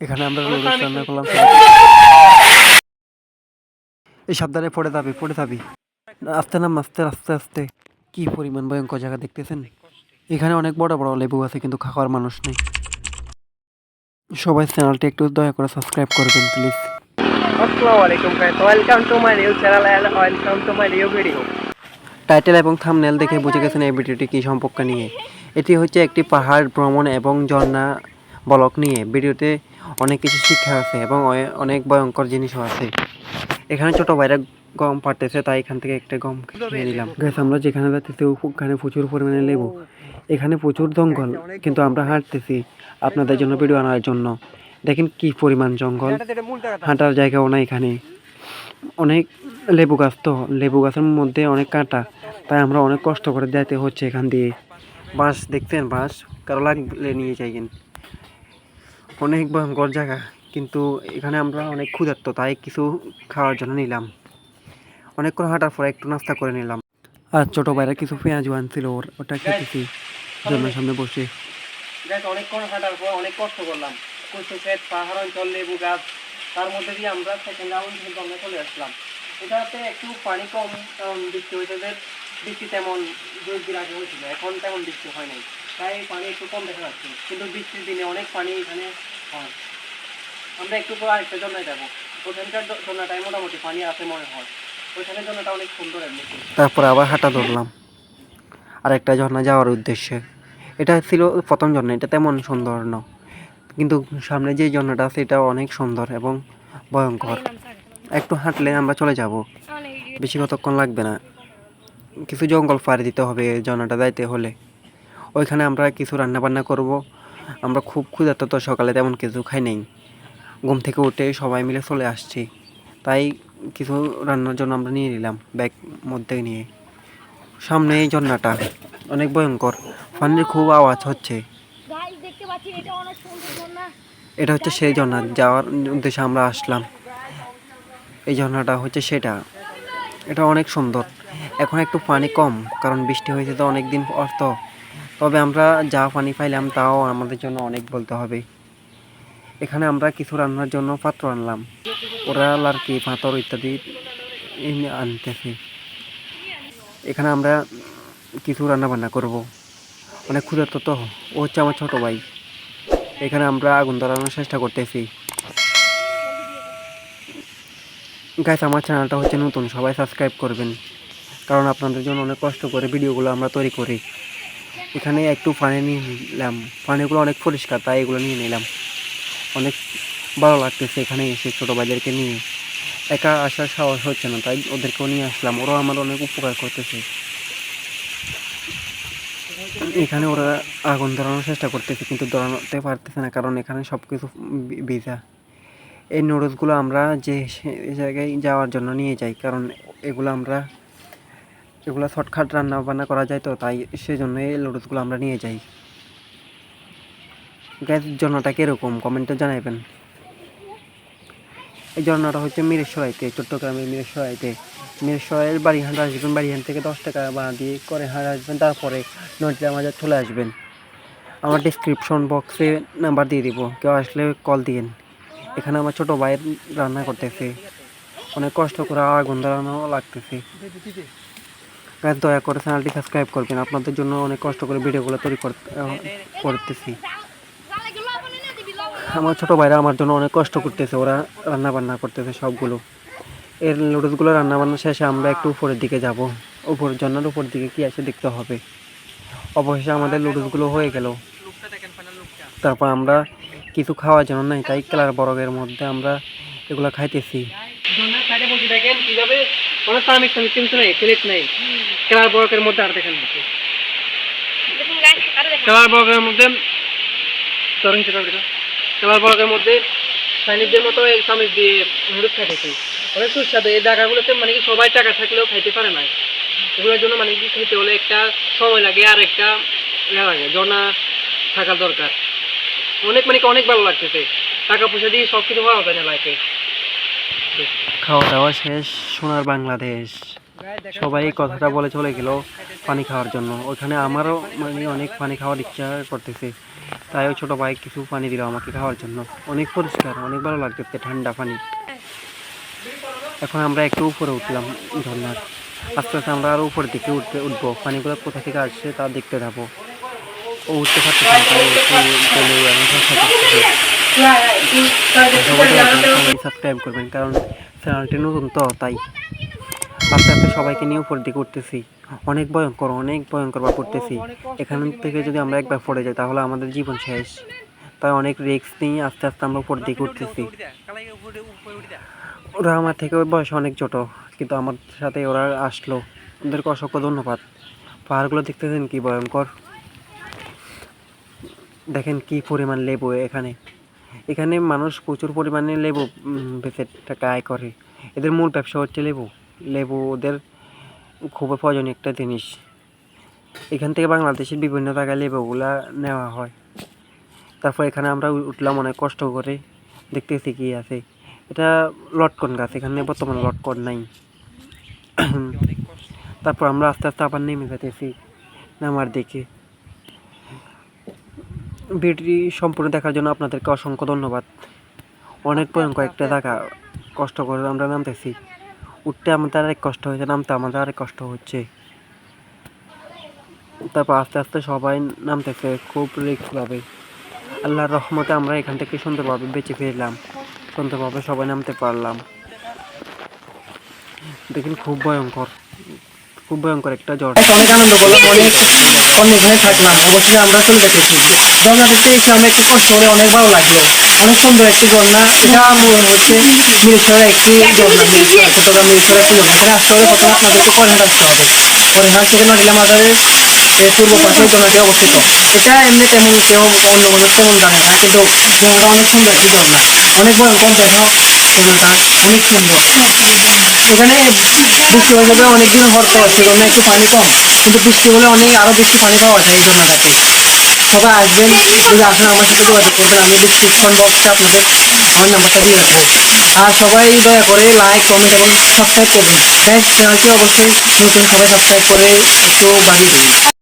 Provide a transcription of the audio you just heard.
এখানে আমরা নুডলস রান্না করলাম। এই সাবধানে পড়ে যাবি। আস্তে নাম, আস্তে আস্তে আস্তে। কি পরিমাণ ভয়ঙ্কর জায়গা দেখতেছেন। এখানে অনেক বড় বড় লেবু আছে, কিন্তু খাওয়ার মানুষ নেই। সবাই চ্যানেলটি একটু দয়া করে সাবস্ক্রাইব করবেন প্লিজ। আসসালামু আলাইকুম guys, welcome to my new channel and welcome to my new video. Title এবং থাম্বনেল দেখে বুঝে গেছেন এই ভিডিওটি কী সম্পর্কে নিয়ে। এটি হচ্ছে একটি পাহাড় ভ্রমণ এবং ঝর্ণা ব্লগ নিয়ে। ভিডিওতে অনেক কিছু শিক্ষা আছে এবং অনেক ভয়ঙ্কর জিনিসও আছে। এখানে ছোট ভাইরা গম পাড়তেছে, তাই এখান থেকে একটা গম খেয়ে নিলাম। গ্যাস আমরা যেখানে যাচ্ছি ওখানে প্রচুর পরিমাণে লেবু। এখানে প্রচুর জঙ্গল, কিন্তু আমরা হাঁটতেছি আপনাদের জন্য ভিডিও আনার জন্য। দেখেন কি পরিমাণ জঙ্গল, হাঁটার জায়গাও না এখানে। অনেক লেবু গাছ, তো লেবু গাছের মধ্যে অনেক কাঁটা, তাই আমরা অনেক কষ্ট করে যেতে হচ্ছে এখান দিয়ে। বাঁশ দেখতেন, বাঁশ কারো লাগলে নিয়ে যাইবেন। অনেক ভয়ঙ্কর জায়গা, কিন্তু এখানে আমরা অনেক ক্ষুধার্ত, তাই কিছু খাওয়ার জন্য নিলাম। অনেকক্ষণ হাঁটার পরে একটু নাস্তা করে নিলাম। আর ছোটো ভাইরা কিছু পেঁয়াজ আনছিল, ওটা খেতেছি জন্মের সামনে বসে। অনেকক্ষণ হাঁটার পর অনেক কষ্ট করলাম। কচু ক্ষেত, পাহাড় অঞ্চল, লেবু গাছ, তার মধ্যে দিয়ে আমরা সেকেন্ড রাউন্ড কিন্তু আমরা চলে আসলাম। এটাতে একটু পানি কম, কারণ বৃষ্টি হয়েছে, বৃষ্টি তেমন 2 দিন আগে হয়েছিল, এখন তেমন বৃষ্টি হয় নাই, তাই পানি একটু কম দেখা যাচ্ছে। কিন্তু বৃষ্টির দিনে অনেক পানি এখানে হয়। আমরা একটু পর আরেকটা জন্নায় যাবো, ওখানকার জন্নাটাই মোটামুটি পানি আছে মনে হয়। ওইখানে জন্নাটা অনেক সুন্দর এমনি। তারপরে আবার হাঁটা ধরলাম আর একটা ঝর্ণা যাওয়ার উদ্দেশ্যে। এটা ছিল প্রথম ঝর্ণা, এটা তেমন সুন্দর না, কিন্তু সামনে যে ঝর্ণাটা আছে এটা অনেক সুন্দর এবং ভয়ঙ্কর। একটু হাঁটলে আমরা চলে যাব, বেশি কতক্ষণ লাগবে না। কিছু জঙ্গল পাড়ি দিতে হবে এই ঝর্ণাটা যাইতে হলে। ওইখানে আমরা কিছু রান্না বান্না করব। আমরা খুব ক্ষুধার্ত, তো সকালে তেমন কিছু খাই নাই। ঘুম থেকে উঠে সবাই মিলে চলে আসছি, তাই কিছু রান্নার জন্য আমরা নিয়ে নিলাম ব্যাগ মধ্যে নিয়ে। সামনে এই ঝর্ণাটা অনেক ভয়ঙ্কর, পানির খুব আওয়াজ হচ্ছে। এটা হচ্ছে সেই ঝর্ণা যাওয়ার উদ্দেশ্যে আমরা আসলাম। এই ঝর্ণাটা হচ্ছে সেটা, এটা অনেক সুন্দর। এখন একটু পানি কম, কারণ বৃষ্টি হয়েছে তো অনেক দিন পর তো। তবে আমরা যা পানি পাইলাম তাও আমাদের জন্য অনেক বলতে হবে। এখানে আমরা কিছু রান্নার জন্য পাত্র আনলাম, ওরা আর কি পাথর ইত্যাদি আনতেছে। এখানে আমরা কিছু রান্না বান্না করব। অনেক ক্ষুধার্ত তো, ও হচ্ছে আমার ছোটো ভাই। এখানে আমরা আগুন ধরানোর চেষ্টা করতেছি। গাইস, আমার চ্যানেলটা হচ্ছে নতুন, সবাই সাবস্ক্রাইব করবেন, কারণ আপনাদের জন্য অনেক কষ্ট করে ভিডিওগুলো আমরা তৈরি করি। এখানে একটু পানি নিয়ে নিলাম, পানিগুলো অনেক পরিষ্কার, তাই এগুলো নিয়ে নিলাম। অনেক ভালো লাগতেছে এখানে এসে ছোটো ভাইদেরকে নিয়ে। একা আসার সাহস হচ্ছে না, তাই ওদেরকেও নিয়ে আসলাম, ওরাও আমার অনেক উপকার করতেছে। এখানে ওরা আগুন ধরানোর চেষ্টা করতেছে, কিন্তু ধরাতে পারতেছে না, কারণ এখানে সব কিছু ভিজা। এই নুডলসগুলো আমরা যে জায়গায় যাওয়ার জন্য নিয়ে যাই, কারণ এগুলো শর্টকাট রান্না বান্না করা যায়, তো তাই সেজন্য এই নুডলসগুলো আমরা নিয়ে যাই। গ্যাস ঝর্ণাটা কীরকম কমেন্টে জানাবেন। এই ঝর্ণাটা হচ্ছে মিরেশ্বরাইতে, চট্টগ্রামের মিরেশ্বরের বাড়িহাট আসবেন, বাড়িহাট থেকে 10 টাকা ভাড়া দিয়ে করে হাট আসবেন, তারপরে নদীয়া মাজার চলে আসবেন। আমার ডিসক্রিপশন বক্সে নাম্বার দিয়ে দিব, কেউ আসলে কল দিন। এখানে আমার ছোটো ভাই রান্না করতেছে, অনেক কষ্ট করে আগুন ধরানো লাগতেছে। গাইস, দয়া করে চ্যানেলটি সাবস্ক্রাইব করবেন, আপনাদের জন্য অনেক কষ্ট করে ভিডিওগুলো তৈরি করতেছি। আমার ছোটো ভাইরা আমার জন্য অনেক কষ্ট করতেছে, ওরা রান্না বান্না করতেছে সবগুলো। এর নুডলসগুলো রান্না বান্না শেষে আমরা একটু উপরের দিকে যাব, উপরের জন্নার উপর দিকে কি আছে দেখতে হবে। অবশেষে আমাদের নুডলসগুলো হয়ে গেল। তারপর আমরা কিছু খাওয়ার জন্য নাই, তাই কেলার বরফের মধ্যে আমরা এগুলো খাইতেছি। দেখেন কিভাবে অনেক সামিক কিন্তু নেই, প্লেট নেই, কেলার বরফের মধ্যে আর দেখেন কেলার বরফের মধ্যে কেলার বরফের মধ্যে চাইনিজদের মতো এই চামিচ দিয়ে নুডলস খাইতেছি। অনেক সুস্বাদু। এই জায়গাগুলোতে মানে কি সবাই টাকা থাকলেও খাইতে পারে না, এগুলোর জন্য মানে কি খেতে হলে একটা সময় লাগে আর একটা লাগে, জনা থাকার দরকার। অনেক মানে কি অনেক ভালো লাগতেছে, টাকা পয়সা দিয়ে সব কিছু পাওয়া যায় না লাইফে। খাওয়া দাওয়া শেষ, সোনার বাংলাদেশ। সবাই এই কথাটা বলে চলে গেল পানি খাওয়ার জন্য। ওখানে আমারও মানে অনেক পানি খাওয়ার ইচ্ছা করতেছে, তাই ওই ছোটো ভাই কিছু পানি দিল আমাকে খাওয়ার জন্য। অনেক পরিষ্কার, অনেক ভালো লাগতেছে, ঠান্ডা পানি। এখন আমরা একটু উপরে উঠলাম ঝর্ণার। আস্তে আস্তে আমরা আরও উপরের দিকে উঠবো, পানিগুলো কোথা থেকে আসছে তা দেখতে যাবো। ও উঠতে পারতেছে না, তাই চলে এখন সবাই সাবস্ক্রাইব করবেন, কারণ চ্যানেলটি নতুন তো তাই। আস্তে আস্তে সবাইকে নিয়ে উপর দিকে উঠতেছি। অনেক ভয়ঙ্কর ভাবে উঠতেছি। এখান থেকে যদি আমরা একবার পড়ে যাই তাহলে আমাদের জীবন শেষ। তাই অনেক রিস্ক নিয়ে আস্তে আস্তে আমরা উপর দিকে উঠতেছি। ওরা আমার থেকে বয়সে অনেক ছোট, কিন্তু আমার সাথে ওরা আসলো। ওদেরকে অসংখ্য ধন্যবাদ। পাহাড়গুলো দেখতেছেন কি ভয়ঙ্কর। দেখেন কি পরিমাণ লেবু এখানে। এখানে মানুষ প্রচুর পরিমাণে লেবু বেচে টাকা আয় করে। এদের মূল ব্যবসা হচ্ছে লেবু। লেবু ওদের খুবই প্রয়োজনীয় একটা জিনিস। এখান থেকে বাংলাদেশের বিভিন্ন জায়গায় লেবুগুলা নেওয়া হয়। তারপর এখানে আমরা উঠলাম অনেক কষ্ট করে, দেখতেছি কি আছে। এটা লটকন গাছ, এখানে বর্তমানে লটকন নাই। তারপর আমরা আস্তে আস্তে আবার নেমে যেতেছি নামার দিকে। ভিডিওটি সম্পূর্ণ দেখার জন্য আপনাদেরকে অসংখ্য ধন্যবাদ। অনেক ভয়ঙ্কর একটা জায়গা, কষ্ট করে আমরা নামতেছি। উঠতে আমাদের আরেক কষ্ট হয়েছে, নামতে আমাদের আরেক কষ্ট হচ্ছে। তারপর আস্তে আস্তে সবাই নামতেছে খুব রিস্কভাবে। আল্লাহর রহমতে আমরা এখান থেকে সুন্দরভাবে বেঁচে ফিরলাম, সুন্দরভাবে সবাই নামতে পারলাম। দেখেন খুব ভয়ঙ্কর একটা ঝড়। অনেক আনন্দ করলাম, অনেক এখানে থাকলাম। অবশ্যই আমরা চলে যেতেছি। ঝর্ণা দেখতে এসে আমি একটু কষ্ট করে অনেক ভালো লাগলো। অনেক সুন্দর একটি ঝর্ণা। এটা মনে হচ্ছে মিরসরের একটি ঝর্ণা, চট্টগ্রাম মিরসরের একটি ঝর্ণা। এখানে আসতে হলে প্রথমে আপনাদেরকে পরেহাট আসতে হবে। পরেহাট থেকে নড়িলা মাজারের পূর্ব পাশে ঝর্ণাটি অবস্থিত। এটা এমনি তেমন কেউ অন্য মানুষ তেমন জানে না, কিন্তু ঝর্ণাটা অনেক সুন্দর একটি ঝর্ণা। অনেক ভয়ঙ্কর দেখো, ঝর্ণাটা অনেক সুন্দর। এখানে বৃষ্টি হয়ে যাবে অনেকদিন হওয়ার পর, সেজন্য একটু পানি কম, কিন্তু বৃষ্টি হলে আরো বেশি পানি পাওয়া যায় এই ঝর্ণাটাতে। সবাই আসবেন, যদি আসেন আমার সাথে যোগাযোগ করবেন। আমি ডিসক্রিপশন বক্সে আপনাদের আমার নাম্বারটা দিয়ে রাখবো। আর সবাই দয়া করে লাইক, কমেন্ট এবং সাবস্ক্রাইব করবেন। চ্যানেলটি অবশ্যই নতুন, সবাই সাবস্ক্রাইব করে একটু বাড়িয়ে দেবেন।